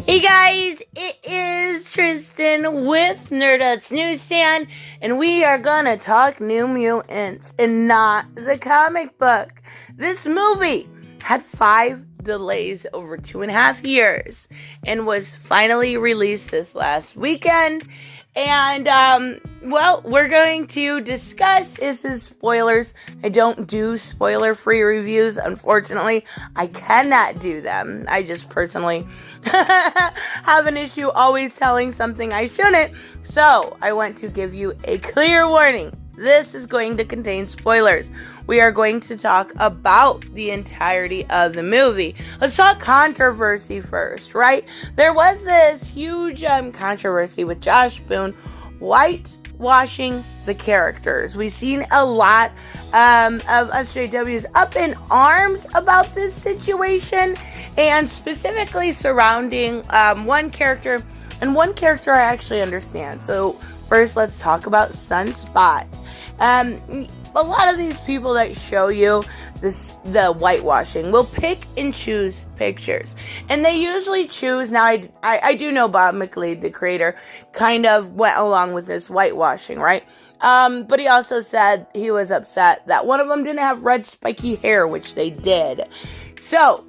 Hey guys, it is Tristan with Nerdette's NewsStand, and we are gonna talk New Mutants and not the comic book. This movie had 5 delays over 2.5 years and was finally released this last weekend. And, we're going to discuss, this is spoilers. I don't do spoiler-free reviews, unfortunately. I cannot do them. I just personally have an issue always telling something I shouldn't. So, I want to give you a clear warning. This is going to contain spoilers. We are going to talk about the entirety of the movie. Let's talk controversy first, right? There was this huge controversy with Josh Boone whitewashing the characters. We've seen a lot of SJWs up in arms about this situation, and specifically surrounding one character, and one character I actually understand. So first, let's talk about Sunspot. A lot of these people that show you the whitewashing will pick and choose pictures, and they usually choose. Now, I do know Bob McLeod, the creator, kind of went along with this whitewashing, right? But he also said he was upset that one of them didn't have red spiky hair, which they did. So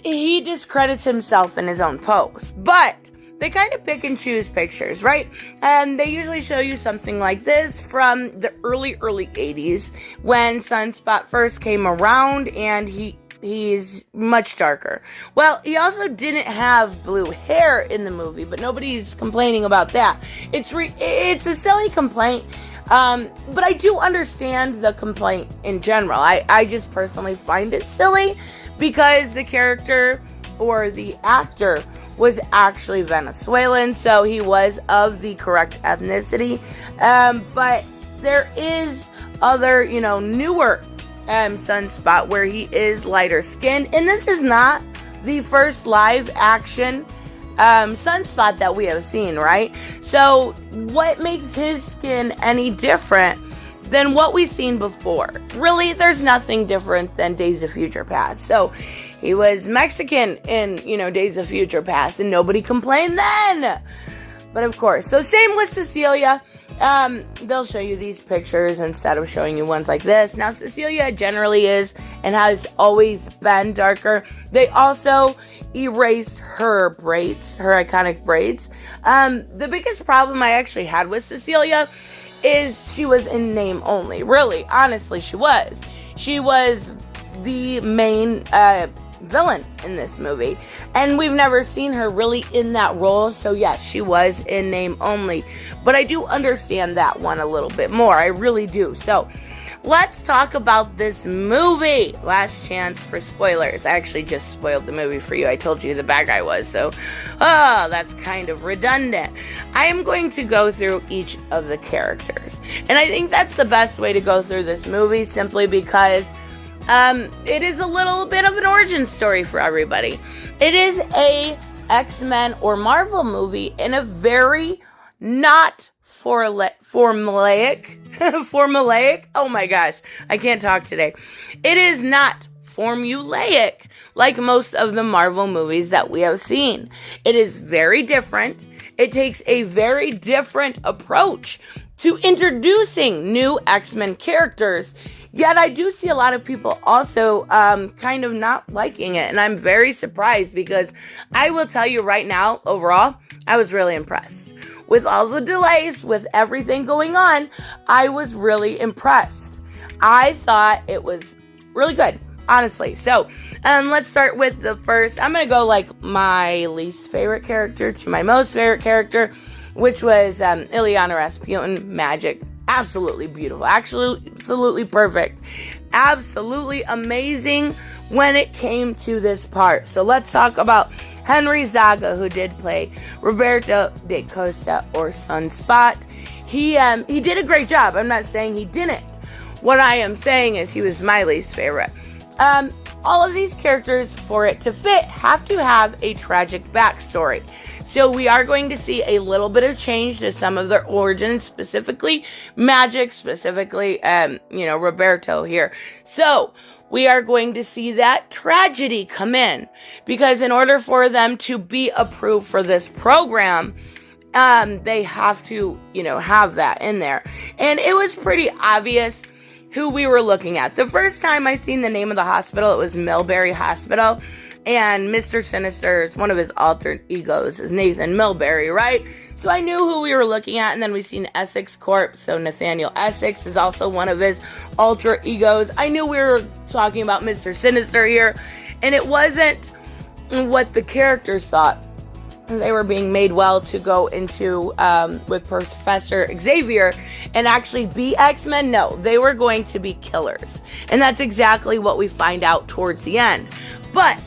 he discredits himself in his own post, but they kind of pick and choose pictures, right? And they usually show you something like this from the early 80s when Sunspot first came around, and he's much darker. Well, he also didn't have blue hair in the movie, but nobody's complaining about that. It's a silly complaint, but I do understand the complaint in general. I just personally find it silly because the character or the actor was actually Venezuelan, so he was of the correct ethnicity. But there is other, newer Sunspot where he is lighter skinned, and this is not the first live action Sunspot that we have seen, right? So what makes his skin any different than what we've seen before? Really, there's nothing different than Days of Future Past. So he was Mexican in, Days of Future Past, and nobody complained then. But of course, so same with Cecilia. They'll show you these pictures instead of showing you ones like this. Now, Cecilia generally is and has always been darker. They also erased her braids, her iconic braids. The biggest problem I actually had with Cecilia is she was in name only. Really, honestly, she was. She was the main villain in this movie, and we've never seen her really in that role. So yes, she was in name only, but I do understand that one a little bit more. I really do. So let's talk about this movie. Last chance for spoilers. I actually just spoiled the movie for you. I told you the bad guy was, so that's kind of redundant. I am going to go through each of the characters, and I think that's the best way to go through this movie, simply because it is a little bit of an origin story for everybody. It is a X-Men or Marvel movie in a very not formulaic. Oh my gosh, I can't talk today. It is not formulaic like most of the Marvel movies that we have seen. It is very different. It takes a very different approach to introducing new X-Men characters. Yet I do see a lot of people also kind of not liking it, and I'm very surprised, because I will tell you right now, overall, I was really impressed. With all the delays, with everything going on, I was really impressed. I thought it was really good, honestly. So, let's start with the first. I'm going to go like my least favorite character to my most favorite character, which was Iliana Rasputin, Magic. Absolutely beautiful. Absolutely perfect. Absolutely amazing when it came to this part. So let's talk about Henry Zaga, who did play Roberto da Costa, or Sunspot. He did a great job. I'm not saying he didn't. What I am saying is he was my least favorite. All of these characters, for it to fit, have to have a tragic backstory. So we are going to see a little bit of change to some of their origins, specifically Magic, specifically, Roberto here. So we are going to see that tragedy come in. Because in order for them to be approved for this program, they have to, have that in there. And it was pretty obvious who we were looking at. The first time I seen the name of the hospital, it was Millbury Hospital. And Mr. Sinister's, one of his alter egos is Nathan Millbury, right? So I knew who we were looking at. And then we seen Essex Corp. So Nathaniel Essex is also one of his alter egos. I knew we were talking about Mr. Sinister here. And it wasn't what the characters thought. They were being made well to go into with Professor Xavier and actually be X-Men. No, they were going to be killers. And that's exactly what we find out towards the end. But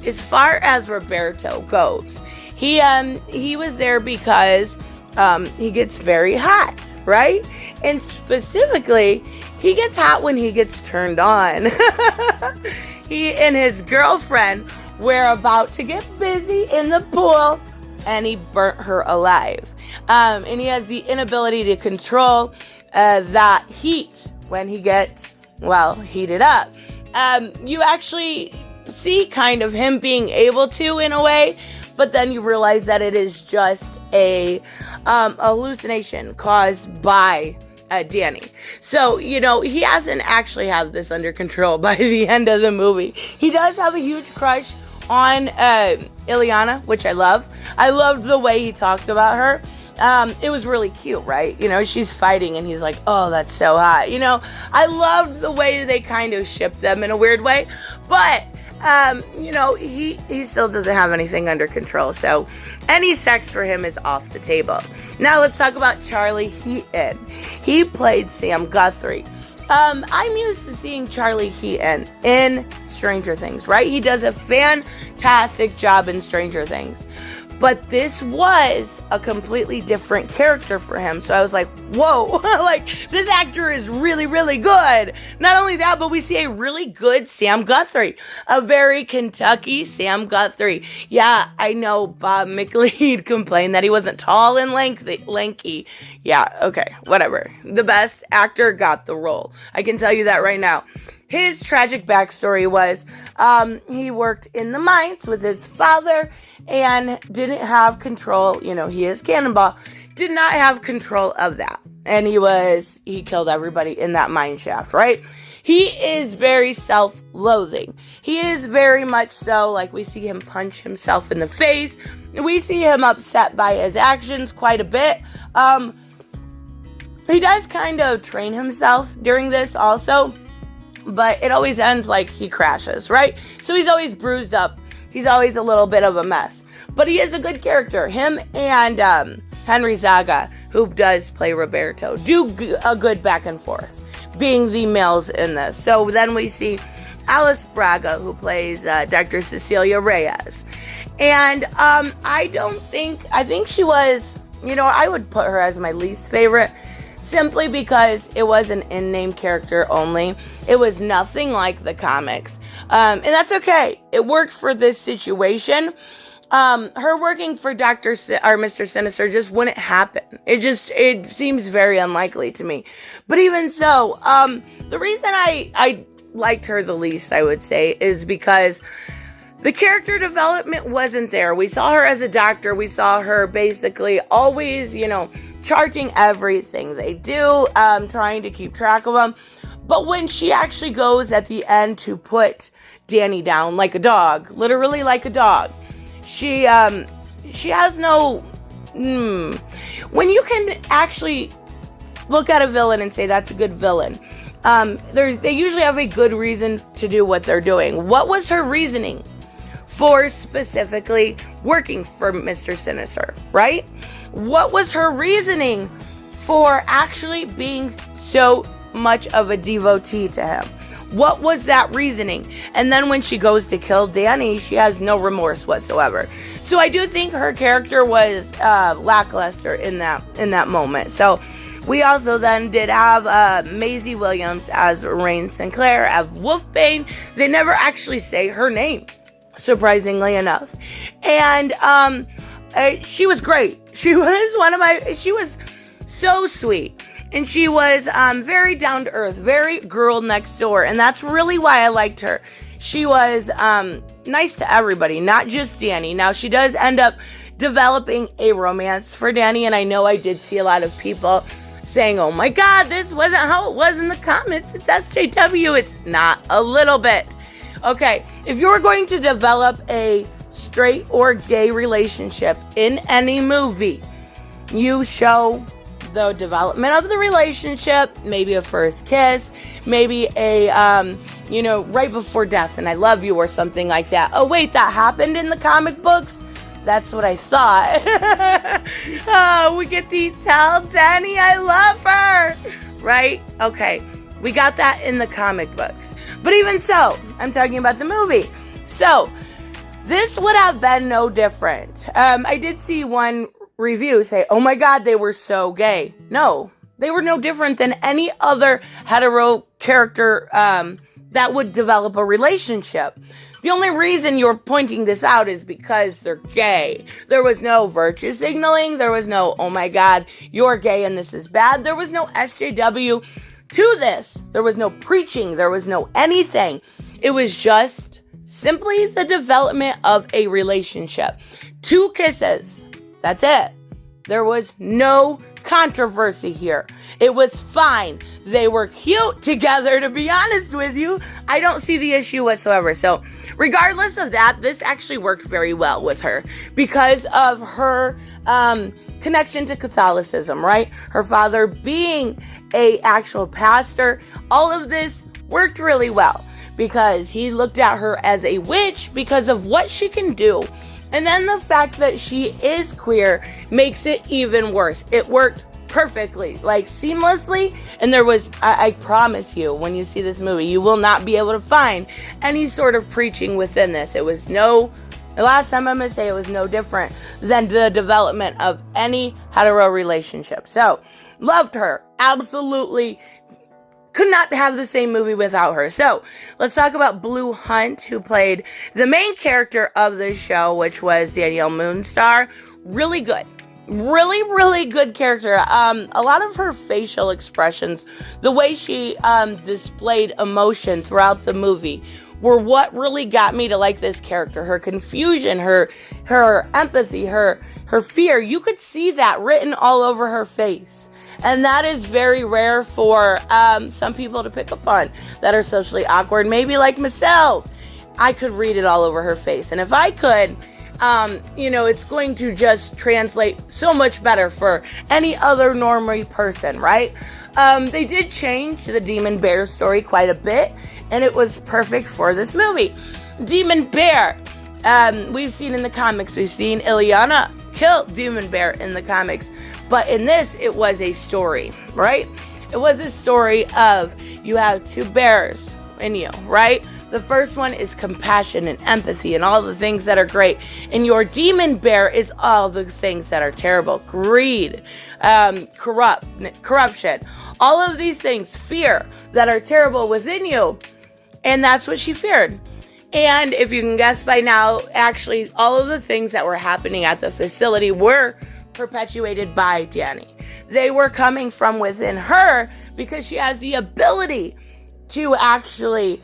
as far as Roberto goes, he was there because he gets very hot, right? And specifically, he gets hot when he gets turned on. He and his girlfriend were about to get busy in the pool, and he burnt her alive. And he has the inability to control that heat when he gets, heated up. You actually see kind of him being able to in a way, but then you realize that it is just a hallucination caused by Danny. So, he hasn't actually have this under control by the end of the movie. He does have a huge crush on Iliana, which I love. I loved the way he talked about her. It was really cute, right? She's fighting and he's like, oh, that's so hot. I loved the way they kind of shipped them in a weird way. But, he still doesn't have anything under control. So any sex for him is off the table. Now let's talk about Charlie Heaton. He played Sam Guthrie. I'm used to seeing Charlie Heaton in Stranger Things, right? He does a fantastic job in Stranger Things. But this was a completely different character for him. So I was like, whoa, this actor is really, really good. Not only that, but we see a really good Sam Guthrie. A very Kentucky Sam Guthrie. Yeah, I know Bob McLeod complained that he wasn't tall and lanky. Yeah, okay, whatever. The best actor got the role. I can tell you that right now. His tragic backstory was he worked in the mines with his father and didn't have control. He is Cannonball. Did not have control of that. And he killed everybody in that mine shaft, right? He is very self-loathing. He is very much so, we see him punch himself in the face. We see him upset by his actions quite a bit. He does kind of train himself during this also. But it always ends like he crashes, right? So he's always bruised up. He's always a little bit of a mess. But he is a good character. Him and Henry Zaga, who does play Roberto, do a good back and forth, being the males in this. So then we see Alice Braga, who plays Dr. Cecilia Reyes. And I think she was, I would put her as my least favorite. Simply because it was an in-name character only. It was nothing like the comics. And that's okay. It worked for this situation. Her working for Mr. Sinister just wouldn't happen. It seems very unlikely to me. But even so, the reason I liked her the least, I would say, is because the character development wasn't there. We saw her as a doctor. We saw her basically always, charging everything they do, trying to keep track of them. But when she actually goes at the end to put Danny down like a dog, literally like a dog, she has no... When you can actually look at a villain and say that's a good villain, they usually have a good reason to do what they're doing. What was her reasoning for specifically working for Mr. Sinister, right? What was her reasoning for actually being so much of a devotee to him? What was that reasoning? And then when she goes to kill Danny, she has no remorse whatsoever. So I do think her character was lackluster in that moment. So we also then did have Maisie Williams as Rain Sinclair, as Wolfbane. They never actually say her name, surprisingly enough. And she was great. She was so sweet. And she was very down to earth, very girl next door. And that's really why I liked her. She was nice to everybody, not just Danny. Now, she does end up developing a romance for Danny. And I know I did see a lot of people saying, oh my God, this wasn't how it was in the comics. It's SJW. It's not a little bit. Okay, if you're going to develop a straight or gay relationship in any movie, you show the development of the relationship, maybe a first kiss, maybe a, right before death and I love you or something like that. Oh, wait, that happened in the comic books? That's what I thought. Oh, we get the tell Danny I love her, right? Okay, we got that in the comic books. But even so, I'm talking about the movie. So, this would have been no different. I did see one review say, oh my God, they were so gay. No, they were no different than any other hetero character that would develop a relationship. The only reason you're pointing this out is because they're gay. There was no virtue signaling. There was no, oh my God, you're gay and this is bad. There was no SJW to this. There was no preaching. There was no anything. It was just simply the development of a relationship. 2 kisses. That's it. There was no controversy here. It was fine. They were cute together, to be honest with you. I don't see the issue whatsoever. So, regardless of that, this actually worked very well with her because of her connection to Catholicism, right? Her father being a actual pastor. All of this worked really well because he looked at her as a witch because of what she can do. And then the fact that she is queer makes it even worse. It worked perfectly, like seamlessly. And there was, I promise you, when you see this movie, you will not be able to find any sort of preaching within this. It was the last time I'm going to say it was no different than the development of any hetero relationship. So, loved her. Absolutely. Could not have the same movie without her. So, let's talk about Blue Hunt, who played the main character of the show, which was Danielle Moonstar. Really good. Really, really good character. A lot of her facial expressions, the way she displayed emotion throughout the movie, were what really got me to like this character. Her confusion, her empathy, her fear. You could see that written all over her face. And that is very rare for some people to pick up on that are socially awkward. Maybe like myself. I could read it all over her face. And if I could, it's going to just translate so much better for any other normie person, right? They did change the Demon Bear story quite a bit. And it was perfect for this movie. Demon Bear. We've seen in the comics. We've seen Iliana kill Demon Bear in the comics. But in this, it was a story, right? It was a story of you have 2 bears in you, right? The first one is compassion and empathy and all the things that are great. And your demon bear is all the things that are terrible. Greed, corruption, all of these things, fear, that are terrible within you. And that's what she feared. And if you can guess by now, actually, all of the things that were happening at the facility were perpetuated by Danny. They were coming from within her because she has the ability to actually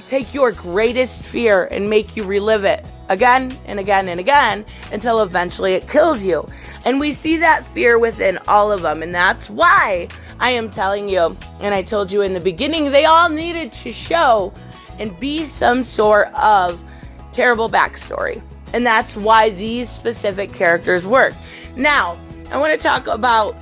take your greatest fear and make you relive it again and again and again until eventually it kills you. And we see that fear within all of them. And that's why I am telling you, and I told you in the beginning, they all needed to show and be some sort of terrible backstory. And that's why these specific characters work. Now, I want to talk about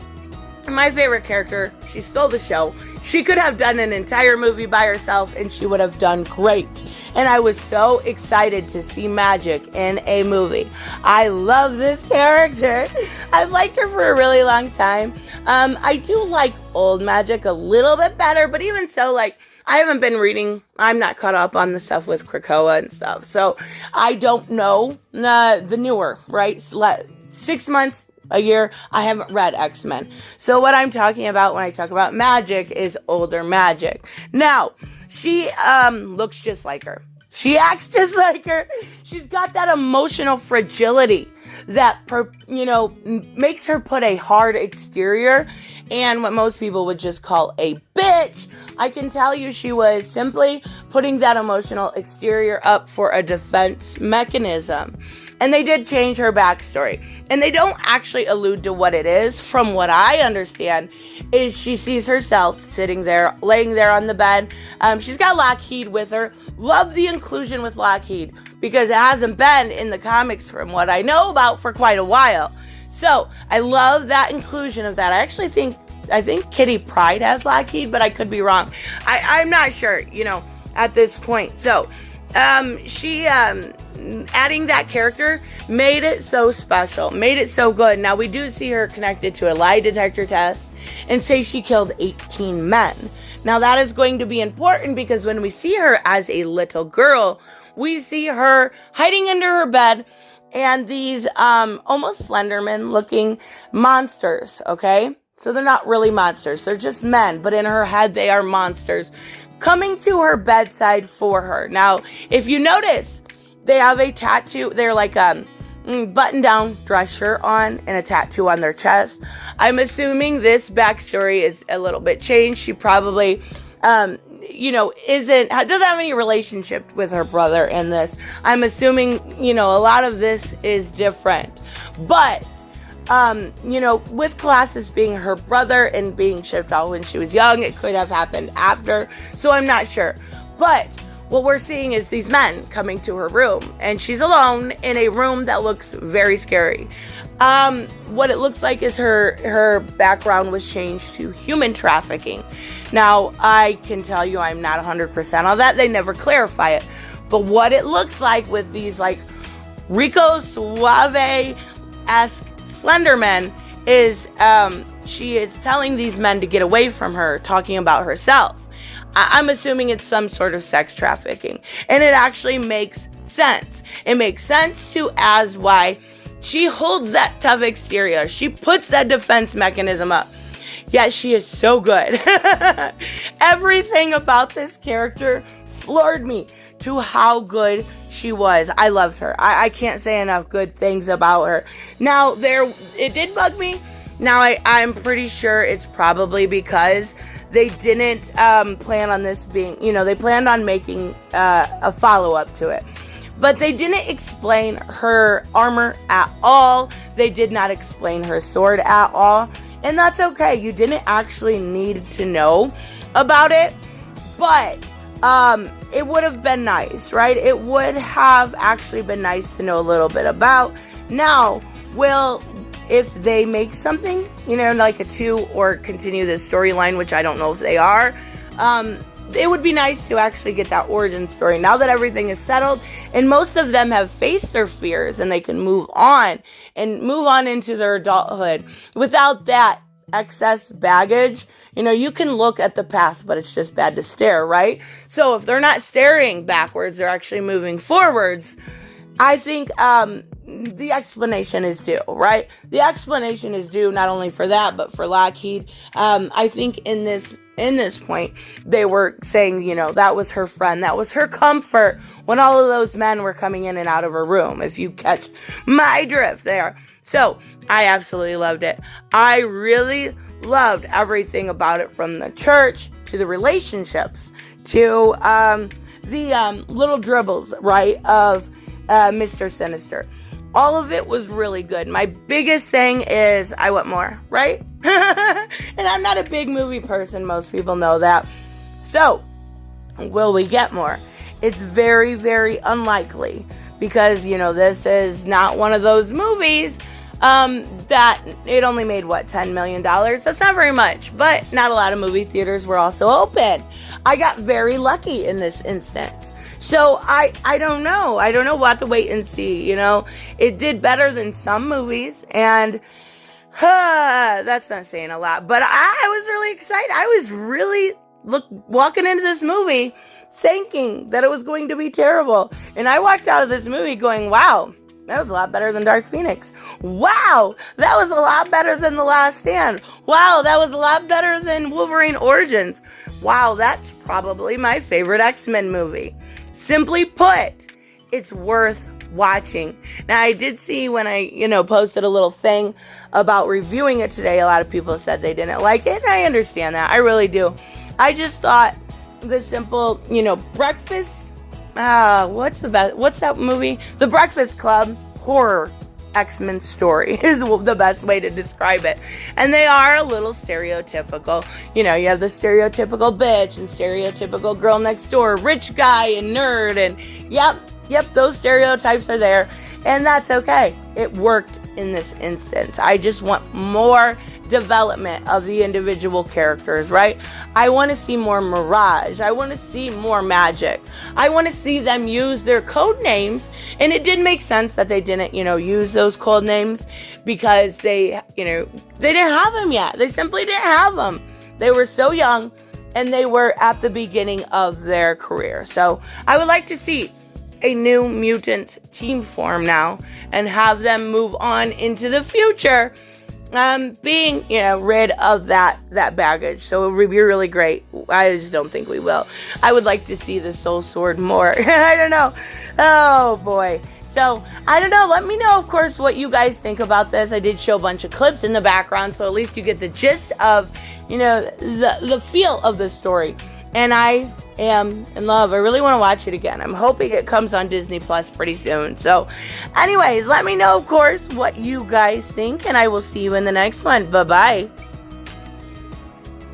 my favorite character. She stole the show. She could have done an entire movie by herself and she would have done great. And I was so excited to see Magic in a movie. I love this character. I've liked her for a really long time. I do like old Magic a little bit better, but even so, I haven't been reading. I'm not caught up on the stuff with Krakoa and stuff. So I don't know the newer, right? 6 months, a year, I haven't read X-Men. So what I'm talking about when I talk about Magic is older Magic. Now, she looks just like her. She acts just like her. She's got that emotional fragility that, makes her put a hard exterior and what most people would just call a bitch. I can tell you she was simply putting that emotional exterior up for a defense mechanism. And they did change her backstory. And they don't actually allude to what it is. From what I understand, is she sees herself sitting there, laying there on the bed. She's got Lockheed with her. Love the inclusion with Lockheed, because it hasn't been in the comics from what I know about for quite a while. So I love that inclusion of that. I think Kitty Pryde has Lockheed, but I could be wrong. I'm not sure, at this point. So she adding that character made it so special, made it so good. Now we do see her connected to a lie detector test and say she killed 18 men. Now that is going to be important, because when we see her as a little girl, we see her hiding under her bed and these almost Slenderman looking monsters, okay? So they're not really monsters, they're just men, but in her head they are monsters, coming to her bedside for her. Now, if you notice, they have a tattoo. They're like a button-down dress shirt on and a tattoo on their chest. I'm assuming this backstory is a little bit changed. She probably, doesn't have any relationship with her brother in this. I'm assuming, a lot of this is different. But with Colossus being her brother and being shipped out when she was young, it could have happened after, so I'm not sure. But what we're seeing is these men coming to her room, and she's alone in a room that looks very scary. What it looks like is her background was changed to human trafficking. Now, I can tell you I'm not 100% on that. They never clarify it. But what it looks like with these, like, Rico Suave-esque Slenderman is she is telling these men to get away from her, talking about herself. I'm assuming it's some sort of sex trafficking. And it actually makes sense. It makes sense to as why she holds that tough exterior. She puts that defense mechanism up. Yet she is so good. Everything about this character floored me to how good she was. I loved her. I can't say enough good things about her. Now, it did bug me. Now, I'm pretty sure it's probably because they didn't plan on this being, they planned on making a follow-up to it. But they didn't explain her armor at all. They did not explain her sword at all. And that's okay. You didn't actually need to know about it. But it would have been nice, right? It would have actually been nice to know a little bit about. Now, if they make something, like a 2 or continue this storyline, which I don't know if they are, it would be nice to actually get that origin story now that everything is settled and most of them have faced their fears and they can move on into their adulthood without that excess baggage. You can look at the past, but it's just bad to stare, right? So if they're not staring backwards, they're actually moving forwards. I think the explanation is due, right? The explanation is due not only for that, but for Lockheed. I think in this point, they were saying, that was her friend, that was her comfort when all of those men were coming in and out of her room, if you catch my drift there. So, I absolutely loved it. I really loved everything about it, from the church to the relationships to the little dribbles, right, of Mr. Sinister. All of it was really good. My biggest thing is I want more, right? And I'm not a big movie person. Most people know that. So, will we get more? It's very, very unlikely because, this is not one of those movies that it only made, $10 million? That's not very much, but not a lot of movie theaters were also open. I got very lucky in this instance. So I don't know. We'll have to wait and see, It did better than some movies, and that's not saying a lot, but I was really excited. I was really walking into this movie thinking that it was going to be terrible. And I walked out of this movie going, wow, that was a lot better than Dark Phoenix. Wow, that was a lot better than The Last Stand. Wow, that was a lot better than Wolverine Origins. Wow, that's probably my favorite X-Men movie. Simply put, it's worth watching. Now, I did see when I, posted a little thing about reviewing it today, a lot of people said they didn't like it, and I understand that. I really do. I just thought the simple, breakfast, what's that movie? The Breakfast Club horror X-Men story is the best way to describe it. And they are a little stereotypical. You have the stereotypical bitch and stereotypical girl next door, rich guy and nerd, and yep, those stereotypes are there, and that's okay. It worked in this instance. I just want more development of the individual characters, right? I want to see more Mirage. I want to see more Magic. I want to see them use their code names, and it did make sense that they didn't, use those code names because they didn't have them yet. They simply didn't have them. They were so young, and they were at the beginning of their career. So I would like to see a new mutant team form now and have them move on into the future, being rid of that baggage. So it would be really great. I just don't think we will. I would like to see the Soul Sword more. I don't know. Oh boy. So I don't know. Let me know, of course, what you guys think about this. I did show a bunch of clips in the background, so at least you get the gist of the feel of the story. And I am in love. I really want to watch it again. I'm hoping it comes on Disney Plus pretty soon. So anyways, let me know, of course, what you guys think, and I will see you in the next one. Bye-bye.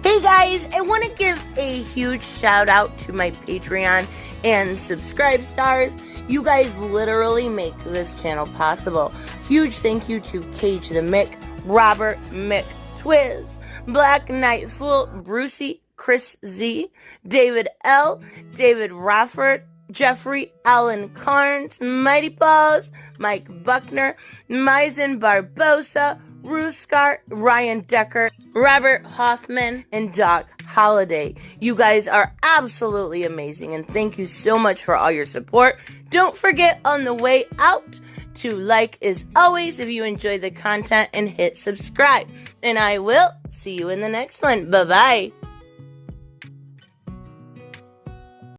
Hey guys, I want to give a huge shout out to my Patreon and subscribe stars. You guys literally make this channel possible. Huge thank you to Cage the Mick, Robert Mick Twiz, Black Knight Fool, Brucey, Chris Z, David L, David Rafford, Jeffrey Allen Carnes, Mighty Paws, Mike Buckner, Maisie Barbosa, Ruskar, Ryan Decker, Robert Hoffman, and Doc Holliday. You guys are absolutely amazing, and thank you so much for all your support. Don't forget on the way out to like as always if you enjoy the content and hit subscribe. And I will see you in the next one. Bye-bye.